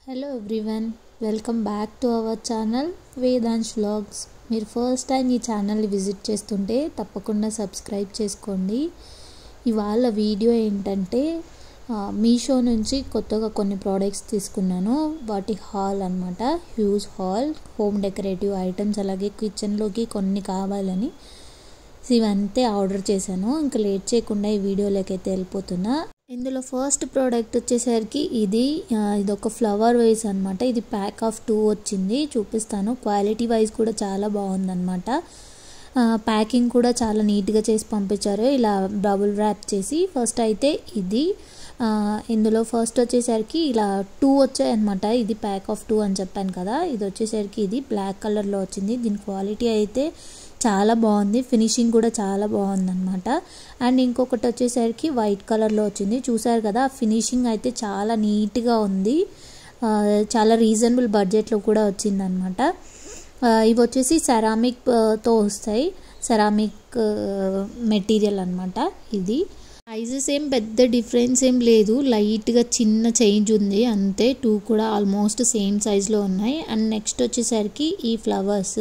Hello everyone, welcome back to our channel Vedansh vlogs. మీరు first time ఈ ఛానల్ని visit చేస్తుంటే తప్పకుండా సబ్స్క్రైబ్ చేసుకోండి. ఇవాళ వీడియో ఏంటంటే మీషో నుంచి కొత్తగా కొన్ని ప్రోడక్ట్స్ తీసుకున్నాను. వాటి హాల్ అన్నమాట, huge hall, home decorative items, అలాగే కిచెన్లోకి కొన్ని కావాలని ఇవంతే ఆర్డర్ చేశాను. ఇంకా లేట్ చేయకుండా ఈ వీడియోలోకి అయితే వెళ్ళిపోతున్నా. ఇందులో ఫస్ట్ ప్రోడక్ట్ వచ్చేసరికి ఇదొక ఫ్లవర్ వైజ్ అనమాట. ఇది ప్యాక్ ఆఫ్ 2 వచ్చింది, చూపిస్తాను. క్వాలిటీ వైజ్ కూడా చాలా బాగుందన్నమాట. ప్యాకింగ్ కూడా చాలా నీట్గా చేసి పంపించారు, ఇలా డబుల్ ర్యాప్ చేసి. ఫస్ట్ అయితే ఇందులో ఫస్ట్ వచ్చేసరికి ఇలా 2 వచ్చాయి అనమాట. ఇది ప్యాక్ ఆఫ్ 2 అని చెప్పాను కదా. ఇది వచ్చేసరికి ఇది బ్లాక్ కలర్లో వచ్చింది. దీని క్వాలిటీ అయితే చాలా బాగుంది, ఫినిషింగ్ కూడా చాలా బాగుందన్నమాట. అండ్ ఇంకొకటి వచ్చేసరికి వైట్ కలర్లో వచ్చింది. చూసారు కదా, ఫినిషింగ్ అయితే చాలా నీట్గా ఉంది. చాలా రీజనబుల్ బడ్జెట్లో కూడా వచ్చిందనమాట. ఇవి వచ్చేసి సెరామిక్తో వస్తాయి, సెరామిక్ మెటీరియల్ అనమాట. ఇది ప్రైజెస్ ఏం పెద్ద డిఫరెన్స్ ఏం లేదు, లైట్గా చిన్న చేంజ్ ఉంది అంతే. 2 కూడా ఆల్మోస్ట్ సేమ్ సైజులో ఉన్నాయి. అండ్ నెక్స్ట్ వచ్చేసరికి ఈ ఫ్లవర్స్,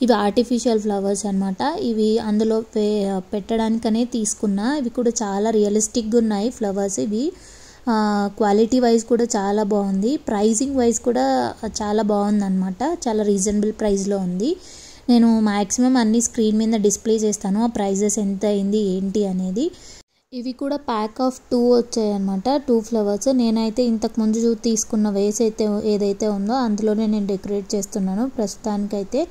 ఇవి ఆర్టిఫిషియల్ ఫ్లవర్స్ అనమాట. ఇవి అందులో పెట్టడానికనే తీసుకున్నా. ఇవి కూడా చాలా రియలిస్టిక్గా ఉన్నాయి ఫ్లవర్స్. ఇవి క్వాలిటీ వైజ్ కూడా చాలా బాగుంది, ప్రైజింగ్ వైజ్ కూడా చాలా బాగుంది అనమాట. చాలా రీజనబుల్ ప్రైస్లో ఉంది. నేను మ్యాక్సిమం అన్ని స్క్రీన్ మీద డిస్ప్లే చేస్తాను, ఆ ప్రైజెస్ ఎంత అయింది ఏంటి అనేది. ఇవి కూడా ప్యాక్ ఆఫ్ 2 వచ్చాయి అనమాట, 2 ఫ్లవర్స్. నేనైతే ఇంతకుముందు తీసుకున్న వేస్ అయితే ఏదైతే ఉందో అందులోనే నేను డెకరేట్ చేస్తున్నాను ప్రస్తుతానికైతే.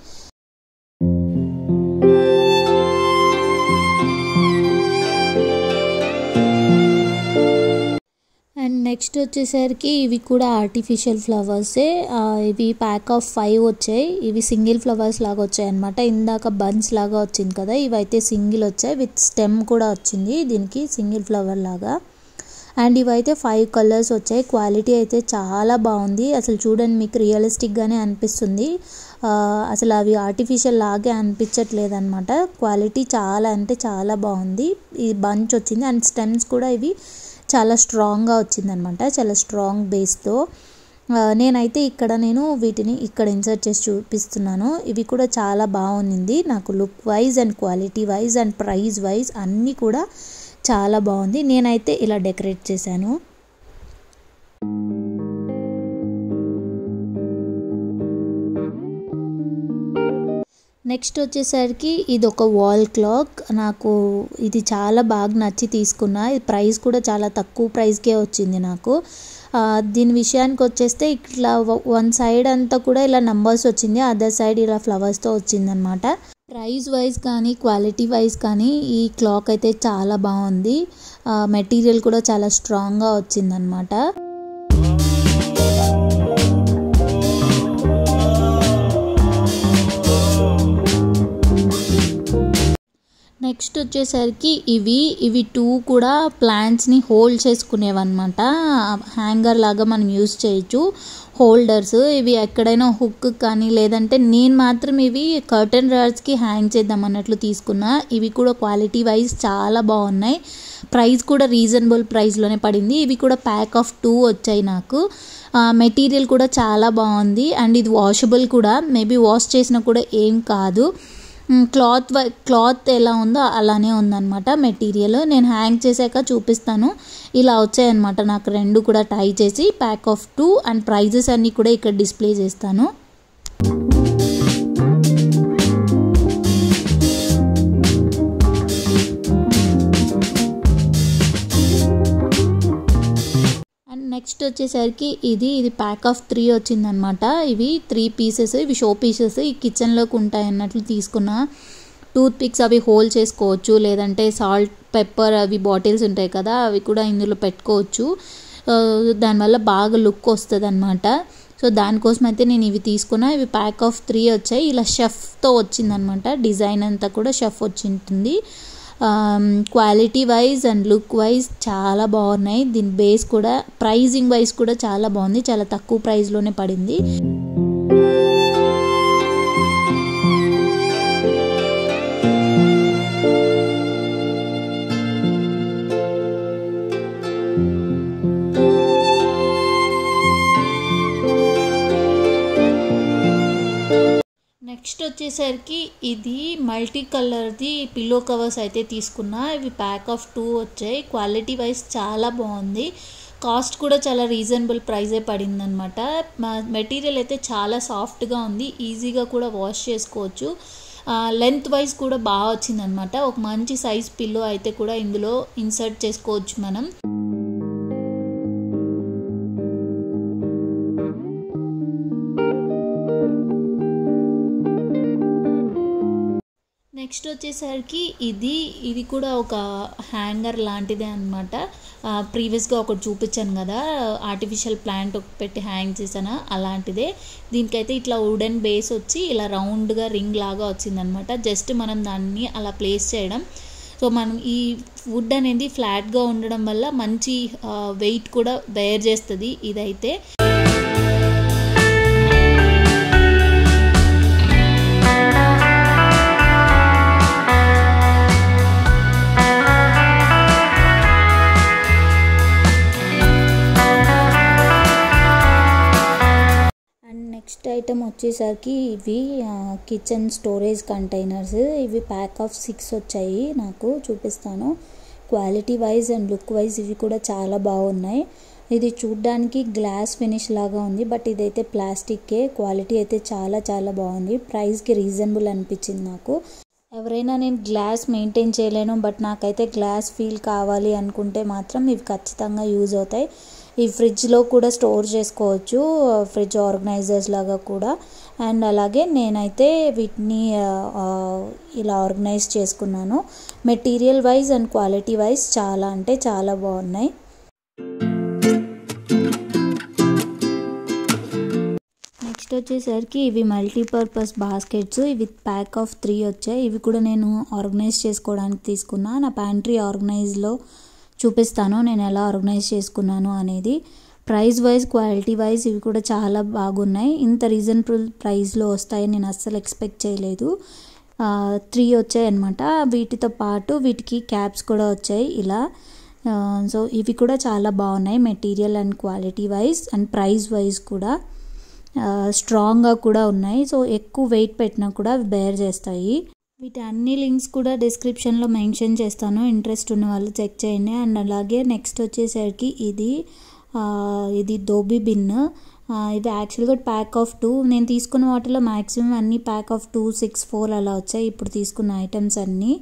అండ్ నెక్స్ట్ వచ్చేసరికి ఇవి కూడా ఆర్టిఫిషియల్ ఫ్లవర్సే. ఇవి ప్యాక్ ఆఫ్ 5 వచ్చాయి. ఇవి సింగిల్ ఫ్లవర్స్ లాగా వచ్చాయి అనమాట. ఇందాక బన్స్ లాగా వచ్చింది కదా, ఇవైతే సింగిల్ వచ్చాయి, విత్ స్టెమ్ కూడా వచ్చింది దీనికి, సింగిల్ ఫ్లవర్ లాగా. అండ్ ఇవైతే 5 కలర్స్ వచ్చాయి. క్వాలిటీ అయితే చాలా బాగుంది. అసలు చూడండి, మీకు రియలిస్టిక్గానే అనిపిస్తుంది. అసలు అవి ఆర్టిఫిషియల్ లాగే అనిపించట్లేదు అనమాట. క్వాలిటీ చాలా అంటే చాలా బాగుంది. ఈ బంచ్ వచ్చింది అండ్ స్టెమ్స్ కూడా ఇవి చాలా స్ట్రాంగ్గా వచ్చిందనమాట, చాలా స్ట్రాంగ్ బేస్తో. నేనైతే నేను వీటిని ఇక్కడ ఇన్సర్ట్ చేసి చూపిస్తున్నాను. ఇవి కూడా చాలా బాగుంది నాకు, look wise and quality wise and price wise అన్నీ కూడా చాలా బాగుంది. నేనైతే ఇలా డెకరేట్ చేశాను. నెక్స్ట్ వచ్చేసరికి ఇది ఒక వాల్ క్లాక్. నాకు ఇది చాలా బాగా నచ్చి తీసుకున్నా. ఇది ప్రైస్ కూడా చాలా తక్కువ ప్రైస్కే వచ్చింది నాకు. దీని విషయానికి వచ్చేస్తే ఇట్లా 1 సైడ్ అంతా కూడా ఇలా నంబర్స్ వచ్చింది, అదర్ సైడ్ ఇలా ఫ్లవర్స్తో వచ్చిందనమాట. ప్రైస్ వైజ్ కానీ క్వాలిటీ వైజ్ కానీ ఈ క్లాక్ అయితే చాలా బాగుంది. మెటీరియల్ కూడా చాలా స్ట్రాంగ్గా వచ్చిందనమాట. నెక్స్ట్ వచ్చేసరికి ఇవి 2 కూడా ప్లాంట్స్ని హోల్డ్ చేసుకునేవన్నమాట. హ్యాంగర్ లాగా మనం యూజ్ చేయొచ్చు, హోల్డర్స్. ఇవి ఎక్కడైనా హుక్ కానీ, లేదంటే నేను మాత్రం ఇవి కర్టన్ రాడ్స్కి హ్యాంగ్ చేద్దాం అన్నట్లు తీసుకున్నా. ఇవి కూడా క్వాలిటీ వైజ్ చాలా బాగున్నాయి, ప్రైస్ కూడా రీజనబుల్ ప్రైస్లోనే పడింది. ఇవి కూడా ప్యాక్ ఆఫ్ 2 వచ్చాయి నాకు. మెటీరియల్ కూడా చాలా బాగుంది అండ్ ఇది వాషబుల్ కూడా, మేబీ వాష్ చేసినా కూడా ఏం కాదు. క్లాత్ ఎలా ఉందో అలానే ఉందన్నమాట మెటీరియల్. నేను హ్యాంగ్ చేశాక చూపిస్తాను. ఇలా వచ్చాయన్నమాట నాకు 2 కూడా టై చేసి, ప్యాక్ ఆఫ్ 2. అండ్ ప్రైజెస్ అన్నీ కూడా ఇక్కడ డిస్ప్లే చేస్తాను. నెక్స్ట్ వచ్చేసరికి ఇది ప్యాక్ ఆఫ్ 3 వచ్చిందనమాట. ఇవి 3 పీసెస్, ఇవి షో పీసెస్, ఈ కిచెన్లోకి ఉంటాయి అన్నట్లు తీసుకున్నా. టూత్ పిక్స్ అవి హోల్డ్ చేసుకోవచ్చు, లేదంటే సాల్ట్ పెప్పర్ అవి బాటిల్స్ ఉంటాయి కదా, అవి కూడా ఇందులో పెట్టుకోవచ్చు. దానివల్ల బాగా లుక్ వస్తుంది అనమాట. సో దానికోసం అయితే నేను ఇవి తీసుకున్నా. ఇవి ప్యాక్ ఆఫ్ 3 వచ్చాయి. ఇలా షెఫ్తో వచ్చిందనమాట, డిజైన్ అంతా కూడా షెఫ్ వచ్చింటుంది. Quality wise and look wise చాలా బాగున్నాయి. దీని బేస్ కూడా ప్రైజింగ్ వైజ్ కూడా చాలా బాగుంది, చాలా తక్కువ ప్రైస్లోనే పడింది. నెక్స్ట్ వచ్చేసరికి ఇది మల్టీ కలర్ది పిల్లో కవర్స్ అయితే తీసుకున్నా. ఇవి ప్యాక్ ఆఫ్ 2 వచ్చాయి. క్వాలిటీ వైజ్ చాలా బాగుంది. కాస్ట్ కూడా చాలా రీజనబుల్ ప్రైజే పడింది అనమాట. మెటీరియల్ అయితే చాలా సాఫ్ట్గా ఉంది. ఈజీగా కూడా వాష్ చేసుకోవచ్చు. లెంత్ వైజ్ కూడా బాగా వచ్చిందనమాట. ఒక మంచి సైజ్ పిల్లో అయితే కూడా ఇందులో ఇన్సర్ట్ చేసుకోవచ్చు మనం. నెక్స్ట్ వచ్చేసరికి ఇది కూడా ఒక హ్యాంగర్ లాంటిదే అనమాట. ప్రీవియస్గా ఒకటి చూపించాను కదా, ఆర్టిఫిషియల్ ప్లాంట్ పెట్టి హ్యాంగ్ చేశాను, అలాంటిదే. దీనికైతే ఇట్లా వుడెన్ బేస్ వచ్చి ఇలా రౌండ్గా రింగ్ లాగా వచ్చిందనమాట. జస్ట్ మనం దాన్ని అలా ప్లేస్ చేయడం. సో మనం ఈ వుడ్ అనేది ఫ్లాట్గా ఉండడం వల్ల మంచి వెయిట్ కూడా బేర్ చేస్తుంది ఇదైతే. నెక్స్ట్ ఐటమ్ వచ్చేసరికి ఇవి కిచెన్ స్టోరేజ్ కంటైనర్స్. ఇవి ప్యాక్ ఆఫ్ 6 వచ్చాయి. నాకు చూపిస్తాను. Quality wise and look wise ఇవి కూడా చాలా బాగున్నాయి. ఇది చూడ్డానికి గ్లాస్ ఫినిష్ లాగా ఉంది, బట్ ఇదైతే ప్లాస్టిక్కే. క్వాలిటీ అయితే చాలా చాలా బాగుంది. ప్రైస్కి రీజనబుల్ అనిపించింది నాకు. ఎవరైనా నేను గ్లాస్ మెయింటైన్ చేయలేను, బట్ నాకైతే గ్లాస్ ఫీల్ కావాలి అనుకుంటే మాత్రం ఇవి ఖచ్చితంగా యూజ్ అవుతాయి. ఈ ఫ్రిడ్జ్లో కూడా స్టోర్ చేసుకోవచ్చు, ఫ్రిడ్జ్ ఆర్గనైజర్స్ లాగా కూడా. అండ్ అలాగే నేనైతే వీటిని ఇలా ఆర్గనైజ్ చేసుకున్నాను. Material wise and quality wise చాలా అంటే చాలా బాగున్నాయి. నెక్స్ట్ వచ్చేసరికి ఇవి మల్టీపర్పస్ బాస్కెట్స్. ఇవి ప్యాక్ ఆఫ్ 3 వచ్చాయి. ఇవి కూడా నేను ఆర్గనైజ్ చేసుకోవడానికి తీసుకున్నా. నా ప్యాంట్రీ ఆర్గనైజ్లో చూపిస్తాను నేను ఎలా ఆర్గనైజ్ చేసుకున్నాను అనేది. ప్రైస్ వైజ్ క్వాలిటీ వైజ్ ఇవి కూడా చాలా బాగున్నాయి. ఇంత రీజనబుల్ ప్రైస్లో వస్తాయని నేను అస్సలు ఎక్స్పెక్ట్ చేయలేదు. 3 వచ్చాయి అన్నమాట. వీటితో పాటు వీటికి క్యాప్స్ కూడా వచ్చాయి ఇలా. సో ఇవి కూడా చాలా బాగున్నాయి material and quality wise and price wise కూడా. స్ట్రాంగ్గా కూడా ఉన్నాయి. సో ఎక్కువ వెయిట్ పెట్టినా కూడా బేర్ చేస్తాయి. వీటి అన్ని లింక్స్ కూడా డిస్క్రిప్షన్లో మెన్షన్ చేస్తాను. ఇంట్రెస్ట్ ఉన్న వాళ్ళు చెక్ చేయండి. అండ్ అలాగే నెక్స్ట్ వచ్చేసరికి ఇది దోబీ బిన్. ఇది యాక్చువల్గా ప్యాక్ ఆఫ్ 2. నేను తీసుకున్న వాటిలో మ్యాక్సిమం అన్నీ ప్యాక్ ఆఫ్ 2, 6, 4 అలా వచ్చాయి. ఇప్పుడు తీసుకున్న ఐటమ్స్ అన్నీ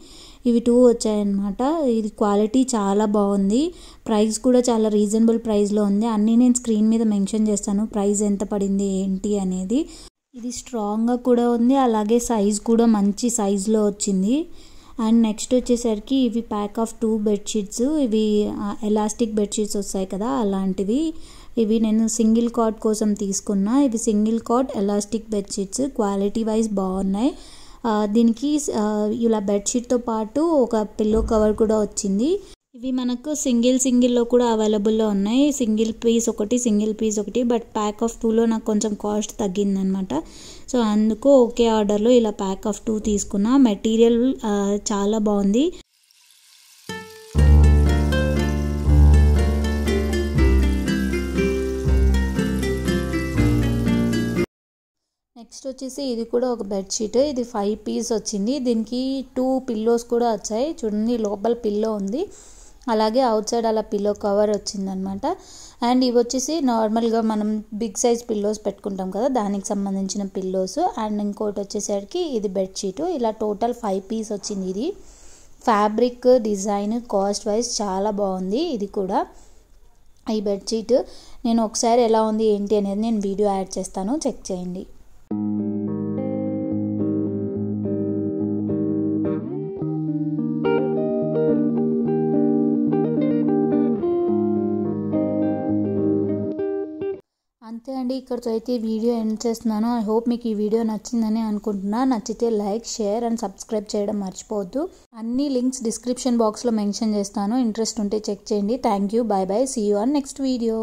ఇవి 2 వచ్చాయన్నమాట. ఇది క్వాలిటీ చాలా బాగుంది. ప్రైస్ కూడా చాలా రీజనబుల్ ప్రైస్లో ఉంది. అన్నీ నేను స్క్రీన్ మీద మెన్షన్ చేస్తాను ప్రైస్ ఎంత పడింది ఏంటి అనేది. ఇది స్ట్రాంగ్గా కూడా ఉంది, అలాగే సైజ్ కూడా మంచి సైజులో వచ్చింది. అండ్ నెక్స్ట్ వచ్చేసరికి ఇవి ప్యాక్ ఆఫ్ 2 బెడ్షీట్స్. ఇవి ఎలాస్టిక్ బెడ్షీట్స్ వస్తాయి కదా అలాంటివి. ఇవి నేను సింగిల్ కాట్ కోసం తీసుకున్నా. ఇవి single cot elastic bedsheets. Quality wise బాగున్నాయి. దీనికి ఇలా బెడ్షీట్తో పాటు ఒక పిల్లో కవర్ కూడా వచ్చింది. ఇవి మనకు సింగిల్లో కూడా అవైలబుల్లో ఉన్నాయి. సింగిల్ పీస్ ఒకటి. బట్ ప్యాక్ ఆఫ్ 2లో నాకు కొంచెం కాస్ట్ తగ్గిందనమాట. సో అందుకు ఓకే ఆర్డర్లో ఇలా ప్యాక్ ఆఫ్ 2 తీసుకున్నా. మెటీరియల్ చాలా బాగుంది. నెక్స్ట్ వచ్చేసి ఇది కూడా ఒక బెడ్షీట్. ఇది 5 పీస్ వచ్చింది. దీనికి 2 పిల్లోస్ కూడా వచ్చాయి. చూడండి లోపల పిల్లో ఉంది, అలాగే అవుట్ సైడ్ అలా పిల్లో కవర్ వచ్చిందనమాట. అండ్ ఇవి వచ్చేసి నార్మల్గా మనం బిగ్ సైజ్ పిల్లోస్ పెట్టుకుంటాం కదా దానికి సంబంధించిన పిల్లోస్. అండ్ ఇంకోటి వచ్చేసరికి ఇది బెడ్షీట్. ఇలా టోటల్ 5 పీస్ వచ్చింది. ఇది ఫ్యాబ్రిక్ డిజైన్ కాస్ట్ వైజ్ చాలా బాగుంది. ఇది కూడా ఈ బెడ్షీట్ నేను ఒకసారి ఎలా ఉంది ఏంటి అనేది నేను వీడియో యాడ్ చేస్తాను, చెక్ చేయండి. అంతే అండి, ఇక్కడితో అయితే వీడియో ఎండ్ చేస్తున్నాను. ఐ హోప్ మీకు ఈ వీడియో నచ్చిందని అనుకుంటున్నా. నచ్చితే లైక్, షేర్ అండ్ సబ్స్క్రైబ్ చేయడం మర్చిపోవద్దు. అన్ని లింక్స్ డిస్క్రిప్షన్ బాక్స్లో మెన్షన్ చేస్తాను. ఇంట్రెస్ట్ ఉంటే చెక్ చేయండి. Thank you. Bye bye. See you on next video.